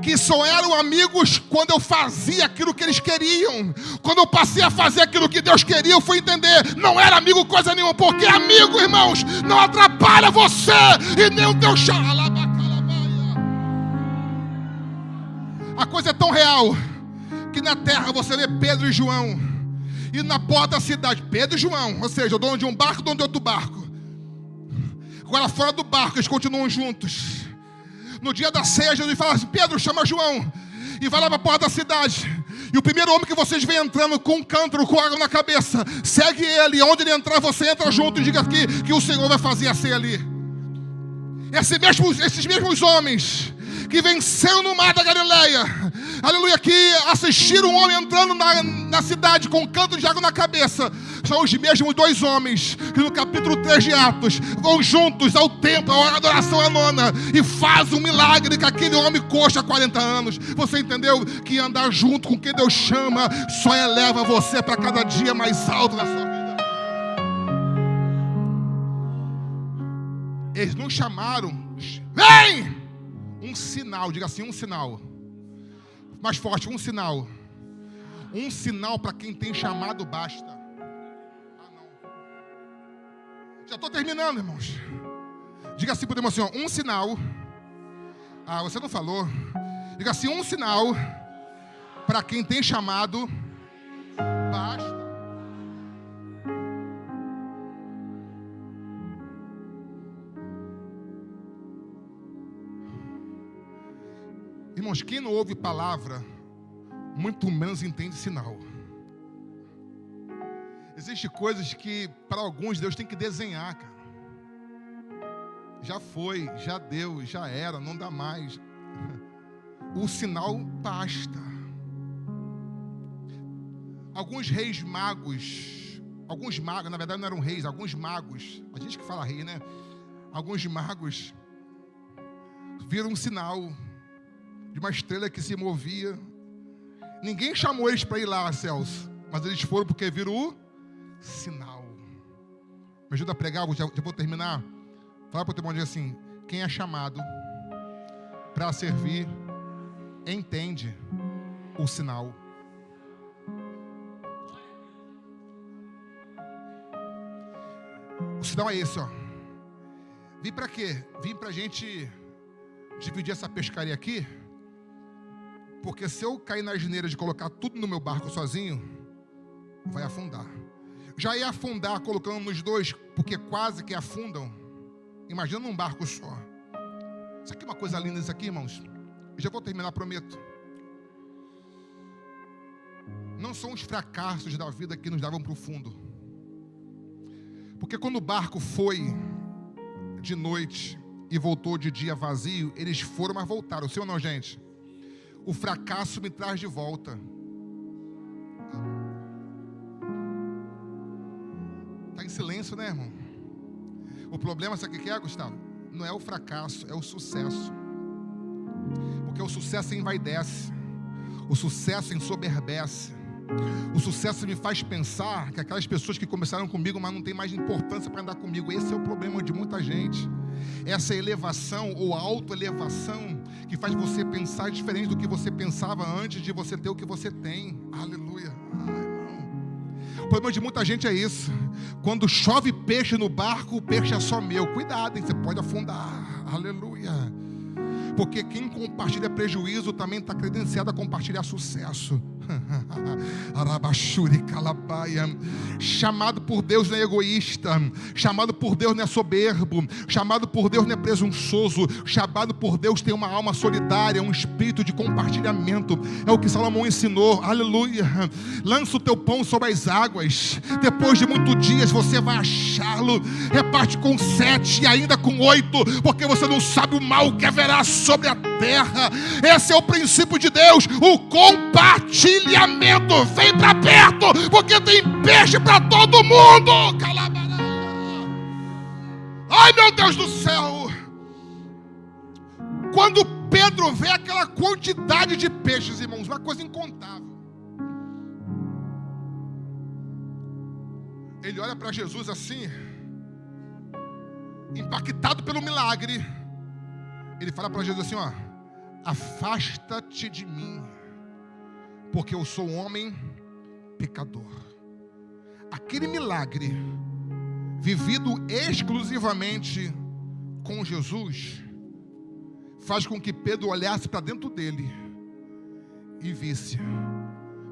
que só eram amigos quando eu fazia aquilo que eles queriam. Quando eu passei a fazer aquilo que Deus queria, eu fui entender, não era amigo coisa nenhuma, porque amigo, irmãos, não atrapalha você e nem o teu chamado. A coisa é tão real que na terra você vê Pedro e João, e na porta da cidade, Pedro e João, ou seja, o dono de um barco, o dono de outro barco. Agora fora do barco, eles continuam juntos. No dia da ceia, Jesus fala assim: Pedro, chama João e vai lá para a porta da cidade. E o primeiro homem que vocês veem entrando com um cântaro, com água na cabeça, segue ele. Onde ele entrar, você entra junto e diga que o Senhor vai fazer a ceia ali. Esses mesmos homens que venceram no mar da Galileia, aleluia, que assistiram um homem entrando na cidade com um cântaro de água na cabeça, são os mesmos dois homens que no capítulo 3 de Atos vão juntos ao templo, à adoração à nona, e fazem um milagre que aquele homem coxa há 40 anos. Você entendeu que andar junto com quem Deus chama só eleva você para cada dia mais alto na sua vida. Eles não chamaram, vem! Um sinal, diga assim, um sinal. Mais forte, um sinal. Um sinal para quem tem chamado basta. Ah, não. Já estou terminando, irmãos. Diga assim para o irmão assim, ó, um sinal. Ah, você não falou. Diga assim, um sinal para quem tem chamado basta. Irmãos, quem não ouve palavra, muito menos entende sinal. Existem coisas que, para alguns, Deus tem que desenhar, cara. Já foi, já deu, já era, não dá mais. O sinal basta. Alguns reis magos, na verdade não eram reis, alguns magos, a gente que fala rei, né? Alguns magos viram um sinal de uma estrela que se movia. Ninguém chamou eles para ir lá, céus, mas eles foram porque viram o sinal. Me ajuda a pregar, já vou terminar. Fala para o teu irmão assim: quem é chamado para servir, entende o sinal. O sinal é esse, ó. Vim para quê? Vim para a gente dividir essa pescaria aqui. Porque se eu cair na asneira de colocar tudo no meu barco sozinho, vai afundar. Já ia afundar colocando nos dois, porque quase que afundam. Imagina num barco só. Isso aqui é uma coisa linda, isso aqui, irmãos. Eu já vou terminar, prometo. não são os fracassos da vida que nos davam para o fundo. Porque quando o barco foi de noite e voltou de dia vazio, eles foram, mas voltaram. Sim ou não, gente? O fracasso me traz de volta. Está em silêncio, né, irmão? O problema, sabe o que é, Gustavo? Não é o fracasso, é o sucesso. Porque o sucesso envaidece, o sucesso ensoberbece, o sucesso me faz pensar que aquelas pessoas que começaram comigo, mas não tem mais importância para andar comigo. Esse é o problema de muita gente. Essa elevação ou autoelevação que faz você pensar diferente do que você pensava antes de você ter o que você tem. Aleluia. O problema de muita gente é isso. Quando chove peixe no barco, o peixe é só meu. Cuidado, hein? Você pode afundar. Aleluia. Porque quem compartilha prejuízo também está credenciado a compartilhar sucesso. Chamado por Deus não é egoísta, chamado por Deus não é soberbo, chamado por Deus não é presunçoso, chamado por Deus tem uma alma solidária, um espírito de compartilhamento. É o que Salomão ensinou. Aleluia. Lança o teu pão sobre as águas, depois de muitos dias você vai achá-lo. Reparte com 7 e ainda com 8, porque você não sabe o mal que haverá sobre a terra. Esse é o princípio de Deus, o compartilhamento. Vem para perto, porque tem peixe para todo mundo. Ai, meu Deus do céu. Quando Pedro vê aquela quantidade de peixes, irmãos, uma coisa incontável, ele olha para Jesus assim, impactado pelo milagre. Ele fala para Jesus assim, ó: afasta-te de mim, porque eu sou um homem pecador. Aquele milagre, vivido exclusivamente com Jesus, faz com que Pedro olhasse para dentro dele e visse,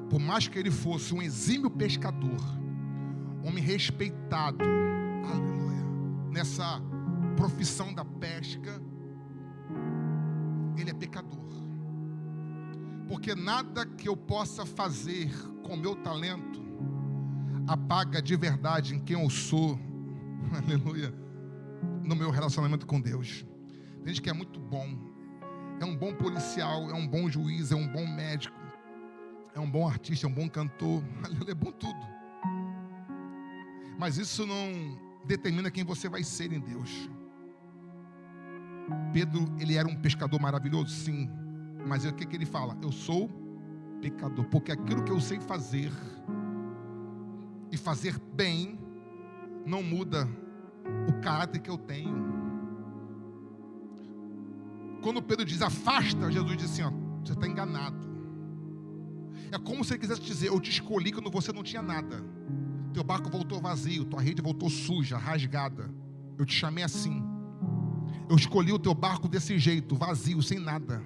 por mais que ele fosse um exímio pescador, homem respeitado, aleluia, nessa profissão da pesca, ele é pecador. Porque nada que eu possa fazer com meu talento apaga de verdade em quem eu sou, aleluia, no meu relacionamento com Deus. Tem gente que é muito bom, é um bom policial, é um bom juiz, é um bom médico, é um bom artista, é um bom cantor, aleluia, é bom tudo. Mas isso não determina quem você vai ser em Deus. Pedro, ele era um pescador maravilhoso, sim. Mas o que ele fala? Eu sou pecador, porque aquilo que eu sei fazer e fazer bem não muda o caráter que eu tenho. Quando Pedro diz afasta, Jesus diz assim, ó, você está enganado. É como se ele quisesse dizer, eu te escolhi quando você não tinha nada. Teu barco voltou vazio, tua rede voltou suja, rasgada. Eu te chamei assim. Eu escolhi o teu barco desse jeito, vazio, sem nada.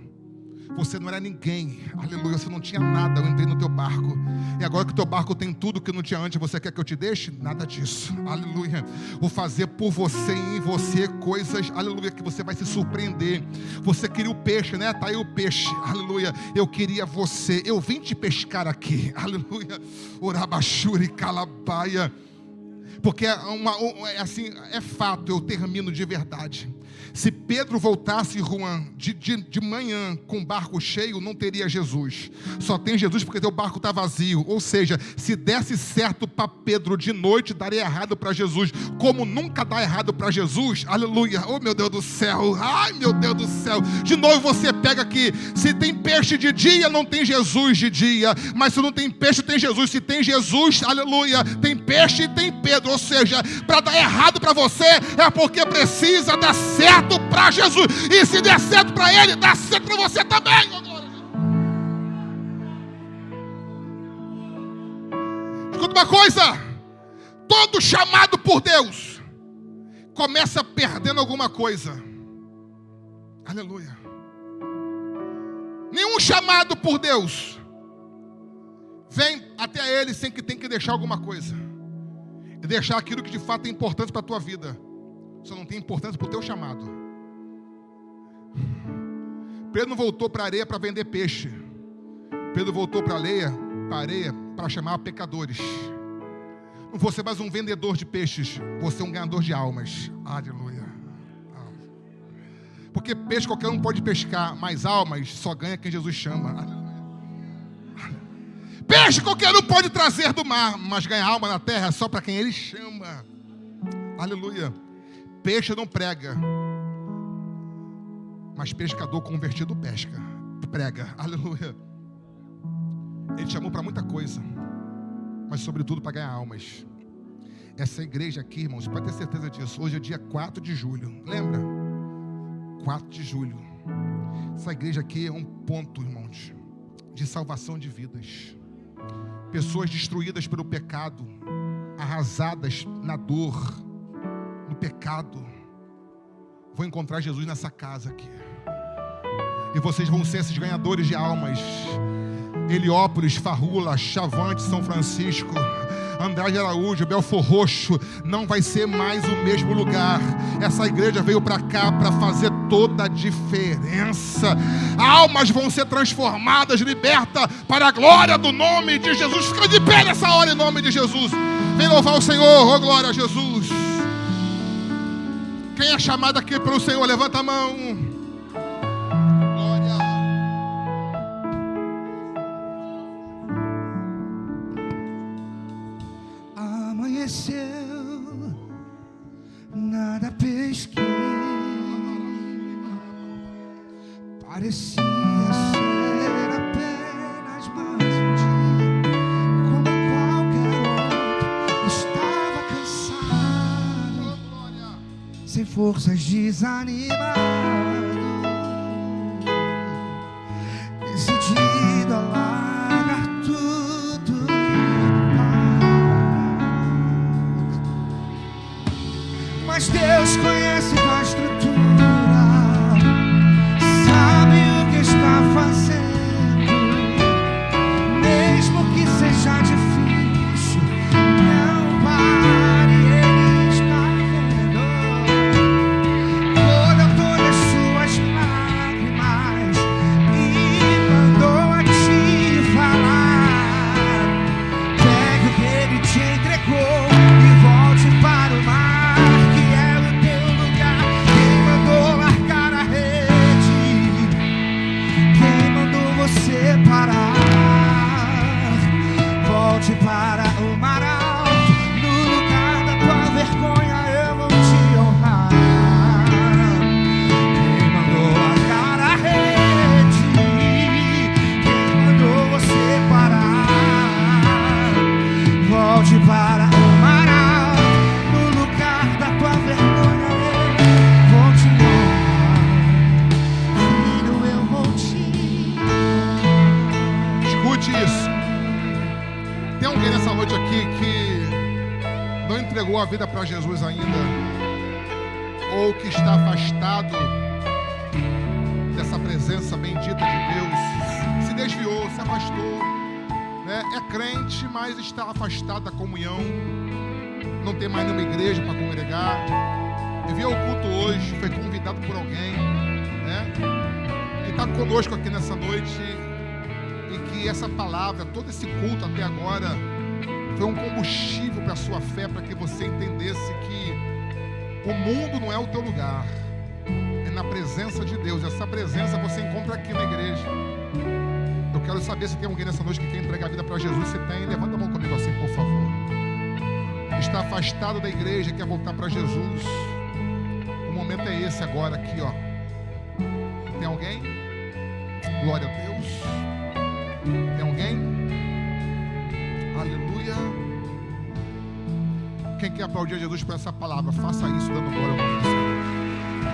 Você não era ninguém, aleluia, você não tinha nada, eu entrei no teu barco. E agora que o teu barco tem tudo que não tinha antes, você quer que eu te deixe? Nada disso, aleluia. Vou fazer por você e em você coisas, aleluia, que você vai se surpreender. Você queria o peixe, né? Tá aí o peixe, aleluia. Eu queria você, eu vim te pescar aqui, aleluia. Orabachuri calabaia. Porque assim, é fato, eu termino de verdade. Se Pedro voltasse, Juan, de manhã com o barco cheio, não teria Jesus. Só tem Jesus porque teu barco está vazio. Ou seja, se desse certo para Pedro de noite, daria errado para Jesus. Como nunca dá errado para Jesus, aleluia. Oh, meu Deus do céu. Ai, meu Deus do céu. De novo você pega aqui. Se tem peixe de dia, não tem Jesus de dia. Mas se não tem peixe, tem Jesus. Se tem Jesus, aleluia, tem peixe e tem Pedro. Ou seja, para dar errado para você, é porque precisa dar certo para Jesus, e se der certo para ele, dá certo para você também. Escuta uma coisa, todo chamado por Deus começa perdendo alguma coisa, aleluia. Nenhum chamado por Deus vem até ele sem que tenha que deixar alguma coisa, e deixar aquilo que de fato é importante para a tua vida. Só não tem importância para o teu chamado. Pedro não voltou para a areia para vender peixe. Pedro voltou para a areia para chamar pecadores. Não vou ser mais um vendedor de peixes, vou ser um ganhador de almas. Aleluia. Porque peixe qualquer um pode pescar, mas almas só ganha quem Jesus chama. Aleluia. Peixe qualquer um pode trazer do mar, mas ganha alma na terra só para quem Ele chama. Aleluia. Peixe não prega, mas pescador convertido prega. Aleluia. Ele te chamou para muita coisa, mas sobretudo para ganhar almas. Essa igreja aqui, irmãos, pode ter certeza disso. Hoje é dia 4 de julho, lembra? 4 de julho. Essa igreja aqui é um ponto, irmãos, de salvação de vidas. Pessoas destruídas pelo pecado, arrasadas na dor, no pecado, vão encontrar Jesus nessa casa aqui. E vocês vão ser esses ganhadores de almas. Heliópolis, Farrula, Chavante, São Francisco, Andrade Araújo, Belfor Roxo, não vai ser mais o mesmo lugar. Essa igreja veio para cá para fazer toda a diferença. Almas vão ser transformadas, libertas para a glória do nome de Jesus. Fica de pé nessa hora em nome de Jesus. Vem louvar o Senhor, oh glória a Jesus. Quem é chamado aqui pelo Senhor, levanta a mão. Glória. Amanheceu, nada pesquei, parecia ser apenas mais um dia, como qualquer outro. Estava cansado, sem forças, desanimado, decidido a largar tudo. Mas Deus conhece a estrutura, sabe o que está fazendo, mesmo que seja difícil. Não pare, Ele está vendo. Colheu todas suas lágrimas e mandou a te falar. Pegue o que Ele te entregou e volte para o mar. Parar, volte para o mar alto, no lugar da tua vergonha eu vou te honrar. Quem mandou largar a rede? Quem mandou você parar? Volte para o mar alto, no lugar da tua vergonha eu vou te honrar. Filho, eu vou te Isso. Tem alguém nessa noite aqui que não entregou a vida para Jesus ainda, ou que está afastado dessa presença bendita de Deus, se desviou, se afastou, né? É crente, mas está afastado da comunhão, não tem mais nenhuma igreja para congregar, e veio ao culto hoje, foi convidado por alguém, né? E está conosco aqui nessa noite. E que essa palavra, todo esse culto até agora, foi um combustível para a sua fé, para que você entendesse que o mundo não é o teu lugar, é na presença de Deus. Essa presença você encontra aqui na igreja. Eu quero saber se tem alguém nessa noite que quer entregar a vida para Jesus. Se tem, levanta a mão comigo assim, por favor. Está afastado da igreja, quer voltar para Jesus. O momento é esse agora, aqui, ó. Tem alguém? Glória a Deus. Tem alguém? Aleluia. Quem quer aplaudir a Jesus por essa palavra, faça isso dando glória ao nome de Jesus.